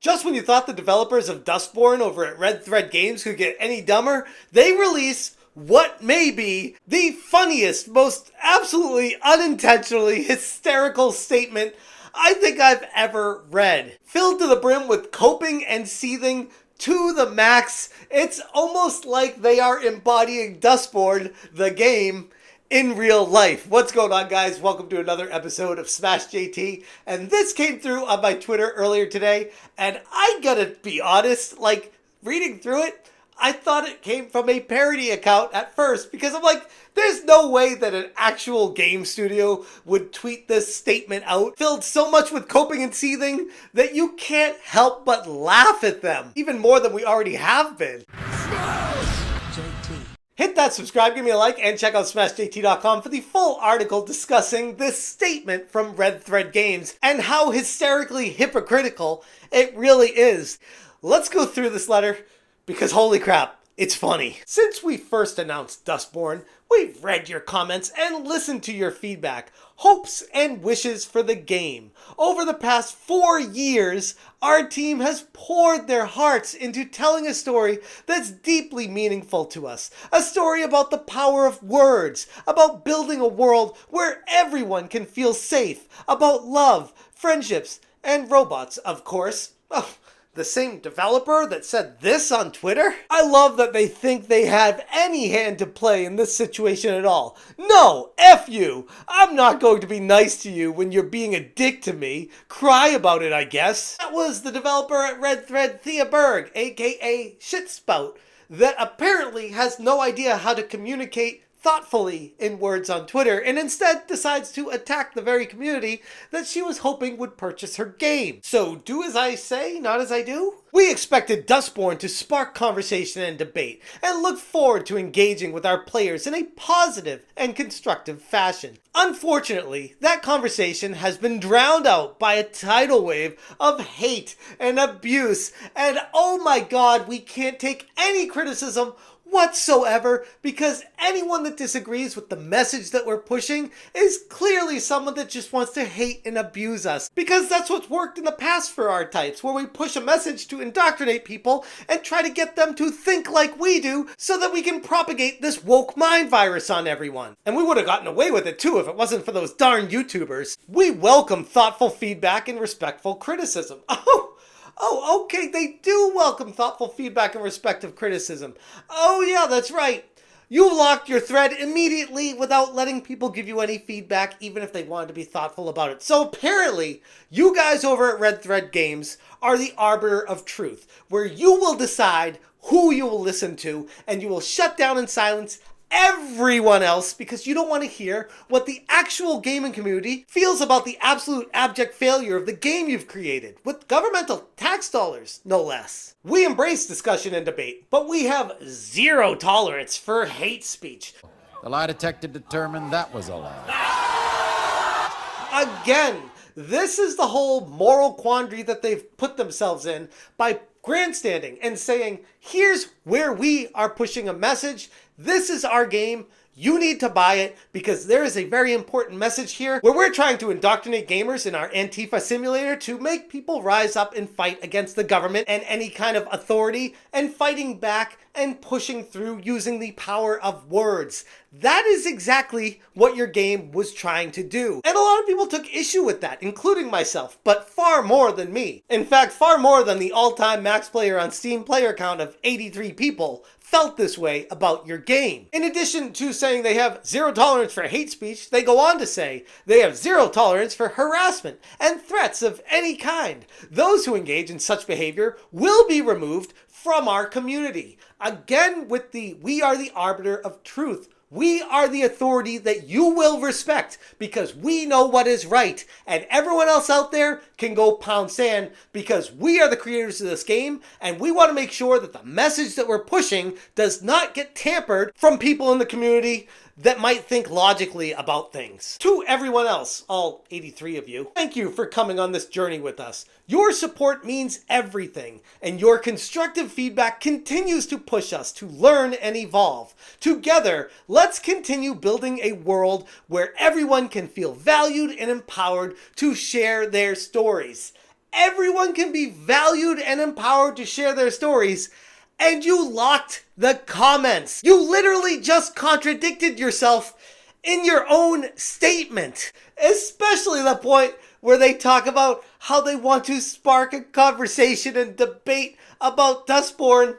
Just when you thought the developers of Dustborn over at Red Thread Games could get any dumber, they release what may be the funniest, most absolutely unintentionally hysterical statement I think I've ever read. Filled to the brim with coping and seething to the max, it's almost like they are embodying Dustborn, the game, in real life. What's going on, guys? Welcome to another episode of Smash JT. And this came through on my Twitter earlier today, and I gotta be honest, reading through it, I thought it came from a parody account at first, because I'm like, there's no way that an actual game studio would tweet this statement out, filled so much with coping and seething that you can't help but laugh at them, even more than we already have been. Hit that subscribe, give me a like, and check out SmashJT.com for the full article discussing this statement from Red Thread Games and how hysterically hypocritical it really is. Let's go through this letter because holy crap, it's funny. Since we first announced Dustborn, we've read your comments and listened to your feedback, hopes and wishes for the game. Over the past 4 years, our team has poured their hearts into telling a story that's deeply meaningful to us. A story about the power of words, about building a world where everyone can feel safe, about love, friendships, and robots, of course. Oh, the same developer that said this on Twitter? I love that they think they have any hand to play in this situation at all. No, F you! I'm not going to be nice to you when you're being a dick to me. Cry about it, I guess. That was the developer at Red Thread, Thea Berg, aka Shitspout, that apparently has no idea how to communicate thoughtfully in words on Twitter, and instead decides to attack the very community that she was hoping would purchase her game. So do as I say, not as I do? We expected Dustborn to spark conversation and debate, and look forward to engaging with our players in a positive and constructive fashion. Unfortunately, that conversation has been drowned out by a tidal wave of hate and abuse, and oh my god, we can't take any criticism whatsoever, because anyone that disagrees with the message that we're pushing is clearly someone that just wants to hate and abuse us, because that's what's worked in the past for our types, where we push a message to indoctrinate people and try to get them to think like we do so that we can propagate this woke mind virus on everyone. And we would have gotten away with it too if it wasn't for those darn YouTubers. We welcome thoughtful feedback and respectful criticism. Oh, okay, they do welcome thoughtful feedback and respectful criticism. Oh yeah, that's right. You locked your thread immediately without letting people give you any feedback, even if they wanted to be thoughtful about it. So apparently, you guys over at Red Thread Games are the arbiter of truth, where you will decide who you will listen to, and you will shut down and silence everyone else because you don't want to hear what the actual gaming community feels about the absolute abject failure of the game you've created, with governmental tax dollars, no less. We embrace discussion and debate, but we have zero tolerance for hate speech. The lie detector determined that was a lie. Again, this is the whole moral quandary that they've put themselves in by grandstanding and saying, here's where we are pushing a message. This is our game. You need to buy it because there is a very important message here where we're trying to indoctrinate gamers in our Antifa simulator to make people rise up and fight against the government and any kind of authority, and fighting back and pushing through using the power of words. That is exactly what your game was trying to do. And a lot of people took issue with that, including myself, but far more than me. In fact, far more than the all-time max player on Steam player count of 83 people felt this way about your game. In addition to saying they have zero tolerance for hate speech, they go on to say they have zero tolerance for harassment and threats of any kind. Those who engage in such behavior will be removed from our community. Again, with the we are the arbiter of truth. We are the authority that you will respect because we know what is right, and everyone else out there can go pound sand because we are the creators of this game, and we want to make sure that the message that we're pushing does not get tampered from people in the community that might think logically about things. To everyone else, all 83 of you, thank you for coming on this journey with us. Your support means everything, and your constructive feedback continues to push us to learn and evolve. Together, let's continue building a world where everyone can feel valued and empowered to share their stories. everyone can be valued and empowered to share their stories, and you locked the comments. You literally just contradicted yourself in your own statement, especially the point where they talk about how they want to spark a conversation and debate about Dustborn,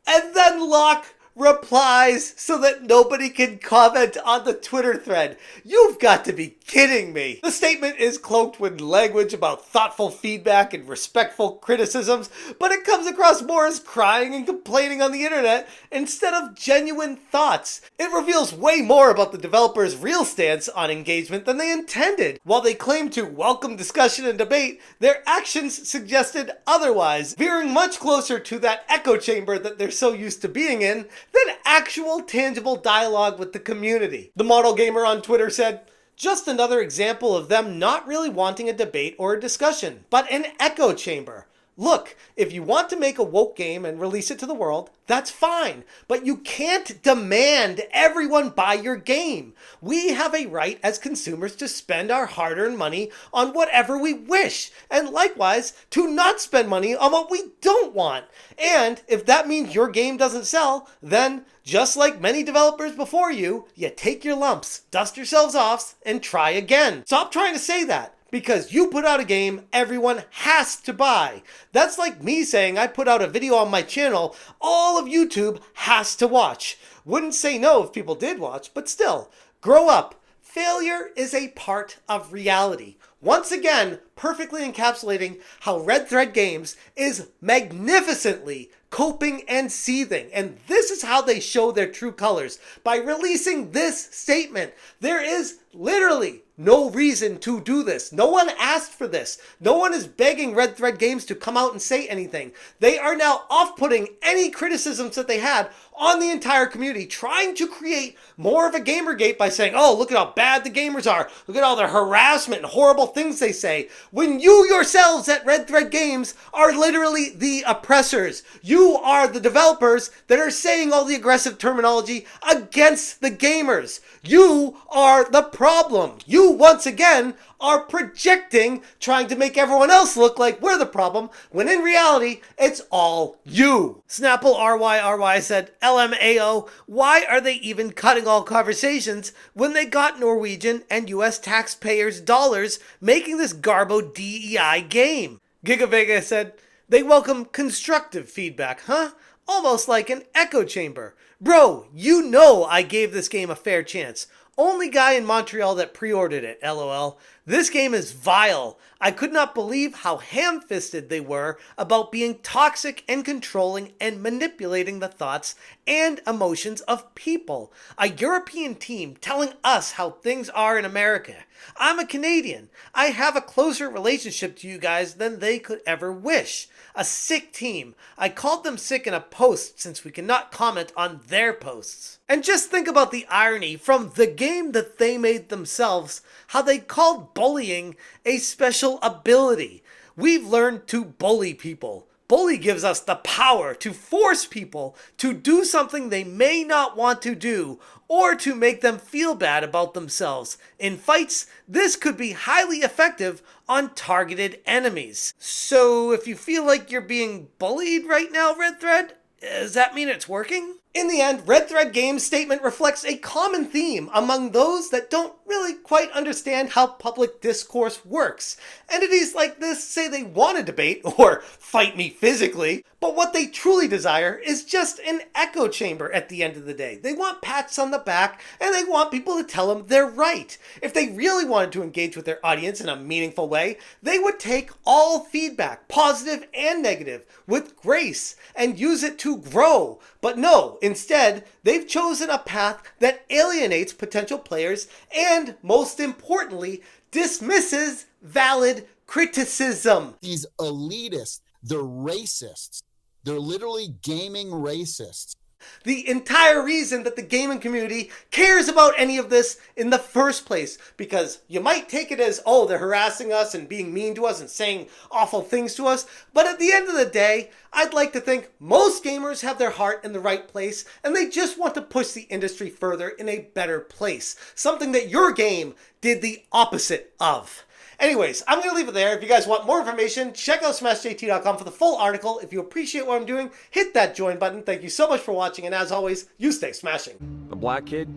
and then lock replies so that nobody can comment on the Twitter thread. You've got to be kidding me. The statement is cloaked with language about thoughtful feedback and respectful criticisms, but it comes across more as crying and complaining on the internet instead of genuine thoughts. It reveals way more about the developers' real stance on engagement than they intended. While they claim to welcome discussion and debate, their actions suggested otherwise, veering much closer to that echo chamber that they're so used to being in than actual tangible dialogue with the community. The model gamer on Twitter said, "Just another example of them not really wanting a debate or a discussion, but an echo chamber. Look, if you want to make a woke game and release it to the world, that's fine, but you can't demand everyone buy your game. We have a right as consumers to spend our hard-earned money on whatever we wish, and likewise, to not spend money on what we don't want. And if that means your game doesn't sell, then just like many developers before you, you take your lumps, dust yourselves off, and try again. Stop trying to say that. Because you put out a game everyone has to buy. That's like me saying I put out a video on my channel all of YouTube has to watch. Wouldn't say no if people did watch, but still, grow up. Failure is a part of reality. Once again, perfectly encapsulating how Red Thread Games is magnificently coping and seething. And this is how they show their true colors, by releasing this statement. There is literally no reason to do this. No one asked for this. No one is begging Red Thread Games to come out and say anything. They are now off-putting any criticisms that they had on the entire community, trying to create more of a Gamergate by saying, oh, look at how bad the gamers are. Look at all the harassment and horrible things they say. When you yourselves at Red Thread Games are literally the oppressors. You are the developers that are saying all the aggressive terminology against the gamers. You are the problem. You, once again, are projecting, trying to make everyone else look like we're the problem, when in reality, it's all you. Snapple RYRY said, LMAO, why are they even cutting all conversations when they got Norwegian and US taxpayers' dollars making this Garbo DEI game? Gigavega said, they welcome constructive feedback, huh? Almost like an echo chamber. Bro, you know I gave this game a fair chance. Only guy in Montreal that pre-ordered it, LOL. This game is vile. I could not believe how ham-fisted they were about being toxic and controlling and manipulating the thoughts and emotions of people. A European team telling us how things are in America. I'm a Canadian. I have a closer relationship to you guys than they could ever wish. A sick team. I called them sick in a post since we cannot comment on their posts. And just think about the irony from the game that they made themselves, how they called bullying a special ability. We've learned to bully people. Bully gives us the power to force people to do something they may not want to do or to make them feel bad about themselves. In fights, this could be highly effective on targeted enemies. So if you feel like you're being bullied right now, Red Thread, does that mean it's working? In the end, Red Thread Games' statement reflects a common theme among those that don't really quite understand how public discourse works. Entities like this say they want to debate or fight me physically, but what they truly desire is just an echo chamber at the end of the day. They want pats on the back and they want people to tell them they're right. If they really wanted to engage with their audience in a meaningful way, they would take all feedback, positive and negative, with grace and use it to grow. But no, instead, they've chosen a path that alienates potential players and, most importantly, dismisses valid criticism. These elitists, they're racists. They're literally gaming racists. The entire reason that the gaming community cares about any of this in the first place, because you might take it as, oh, they're harassing us and being mean to us and saying awful things to us, but at the end of the day, I'd like to think most gamers have their heart in the right place and they just want to push the industry further in a better place, something that your game did the opposite of. Anyways, I'm going to leave it there. If you guys want more information, check out smashjt.com for the full article. If you appreciate what I'm doing, hit that join button. Thank you so much for watching, and as always, you stay smashing. The black kid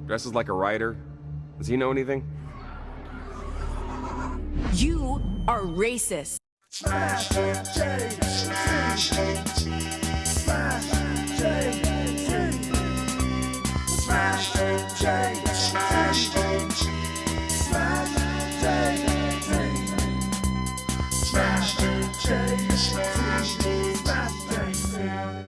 dresses like a writer. Does he know anything? You are racist. Smash,